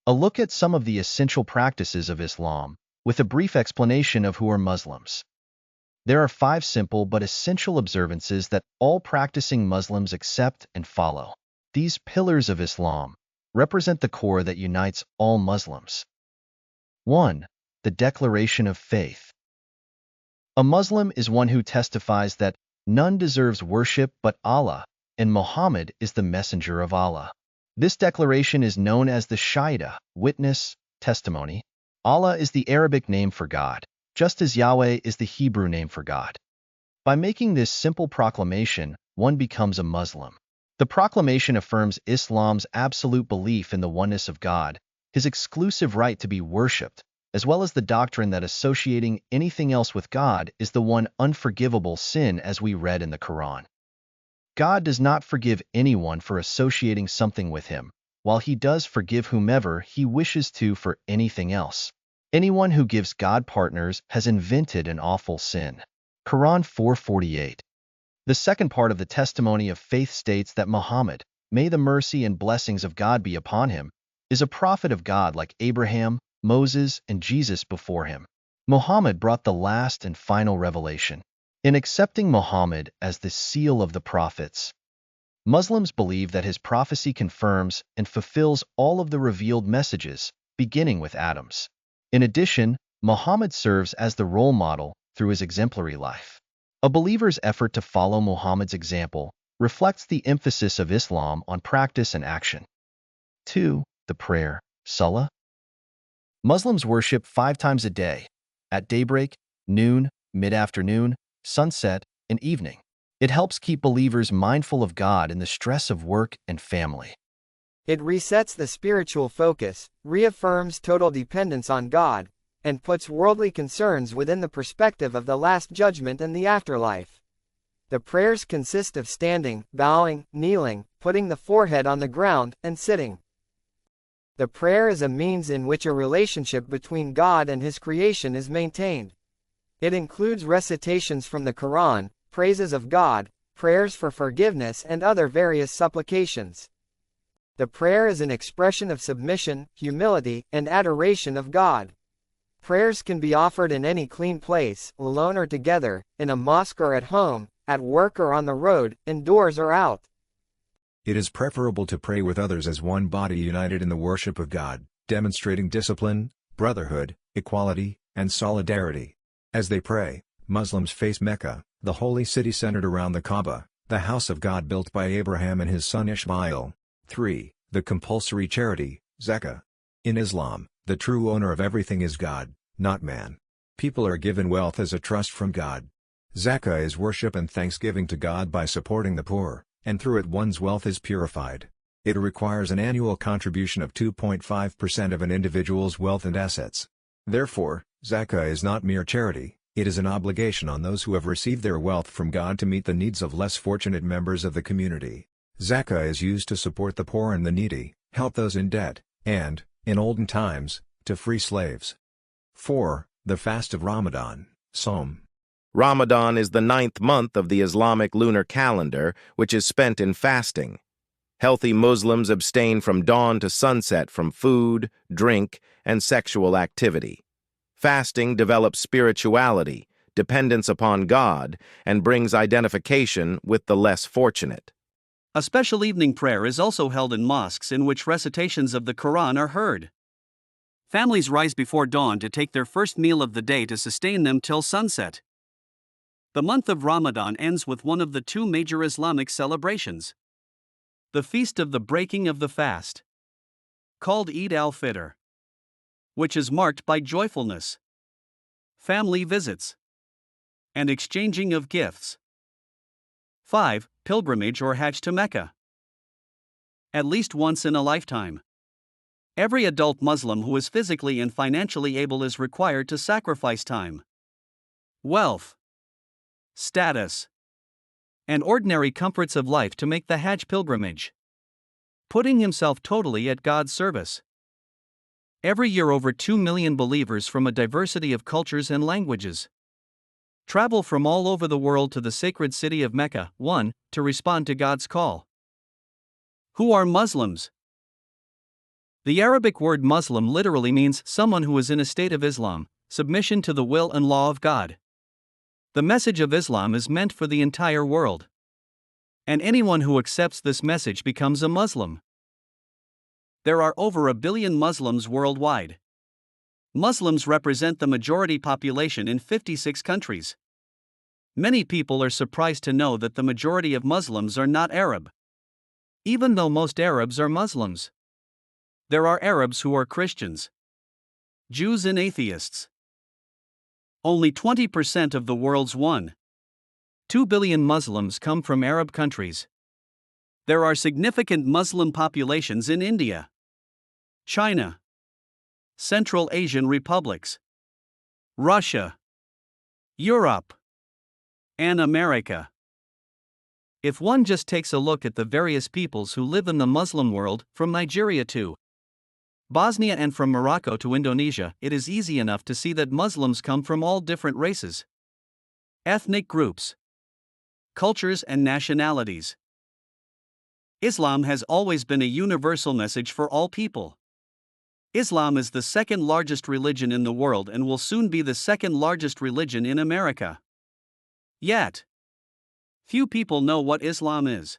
A look at some of the essential practices of Islam, with a brief explanation of who are Muslims. There are 5 simple but essential observances that all practicing Muslims accept and follow. These pillars of Islam represent the core that unites all Muslims. 1. The Declaration of Faith. A Muslim is one who testifies that none deserves worship but Allah, and Muhammad is the messenger of Allah. This declaration is known as the Shahada, witness, testimony. Allah is the Arabic name for God, just as Yahweh is the Hebrew name for God. By making this simple proclamation, one becomes a Muslim. The proclamation affirms Islam's absolute belief in the oneness of God, his exclusive right to be worshipped, as well as the doctrine that associating anything else with God is the one unforgivable sin, as we read in the Quran. God does not forgive anyone for associating something with him, while he does forgive whomever he wishes to for anything else. Anyone who gives God partners has invented an awful sin. Quran 4:48. The second part of the testimony of faith states that Muhammad, may the mercy and blessings of God be upon him, is a prophet of God like Abraham, Moses, and Jesus before him. Muhammad brought the last and final revelation. In accepting Muhammad as the seal of the prophets, Muslims believe that his prophecy confirms and fulfills all of the revealed messages, beginning with Adam's. In addition, Muhammad serves as the role model through his exemplary life. A believer's effort to follow Muhammad's example reflects the emphasis of Islam on practice and action. 2. The prayer, Salah. Muslims worship 5 times a day, at daybreak, noon, mid-afternoon, sunset, and evening. It helps keep believers mindful of God in the stress of work and family. It resets the spiritual focus, reaffirms total dependence on God, and puts worldly concerns within the perspective of the Last Judgment and the afterlife. The prayers consist of standing, bowing, kneeling, putting the forehead on the ground, and sitting. The prayer is a means in which a relationship between God and His creation is maintained. It includes recitations from the Quran, praises of God, prayers for forgiveness, and other various supplications. The prayer is an expression of submission, humility, and adoration of God. Prayers can be offered in any clean place, alone or together, in a mosque or at home, at work or on the road, indoors or out. It is preferable to pray with others as one body united in the worship of God, demonstrating discipline, brotherhood, equality, and solidarity. As they pray, Muslims face Mecca, the holy city centered around the Kaaba, the house of God built by Abraham and his son Ishmael. 3. The compulsory charity, Zakah. In Islam, the true owner of everything is God, not man. People are given wealth as a trust from God. Zakah is worship and thanksgiving to God by supporting the poor, and through it one's wealth is purified. It requires an annual contribution of 2.5% of an individual's wealth and assets. Therefore, Zakah is not mere charity, it is an obligation on those who have received their wealth from God to meet the needs of less fortunate members of the community. Zakah is used to support the poor and the needy, help those in debt, and, in olden times, to free slaves. 4. The Fast of Ramadan, Sawm. Ramadan is the 9th month of the Islamic lunar calendar, which is spent in fasting. Healthy Muslims abstain from dawn to sunset from food, drink, and sexual activity. Fasting develops spirituality, dependence upon God, and brings identification with the less fortunate. A special evening prayer is also held in mosques in which recitations of the Quran are heard. Families rise before dawn to take their first meal of the day to sustain them till sunset. The month of Ramadan ends with one of the 2 major Islamic celebrations. The Feast of the Breaking of the Fast, called Eid al-Fitr, which is marked by joyfulness, family visits, and exchanging of gifts. 5. Pilgrimage or Hajj to Mecca. At least once in a lifetime, every adult Muslim who is physically and financially able is required to sacrifice time, wealth, status, and ordinary comforts of life to make the Hajj pilgrimage, putting himself totally at God's service. Every year over 2 million believers from a diversity of cultures and languages travel from all over the world to the sacred city of Mecca, 1. To respond to God's call. Who are Muslims? The Arabic word Muslim literally means someone who is in a state of Islam, submission to the will and law of God. The message of Islam is meant for the entire world. And anyone who accepts this message becomes a Muslim. There are over 1 billion Muslims worldwide. Muslims represent the majority population in 56 countries. Many people are surprised to know that the majority of Muslims are not Arab. Even though most Arabs are Muslims. There are Arabs who are Christians, Jews and atheists. Only 20% of the world's 1.2 billion Muslims come from Arab countries. There are significant Muslim populations in India, China, Central Asian republics, Russia, Europe, and America. If one just takes a look at the various peoples who live in the Muslim world, from Nigeria to Bosnia and from Morocco to Indonesia, it is easy enough to see that Muslims come from all different races, ethnic groups, cultures, and nationalities. Islam has always been a universal message for all people. Islam is the second largest religion in the world and will soon be the second largest religion in America. Yet, few people know what Islam is.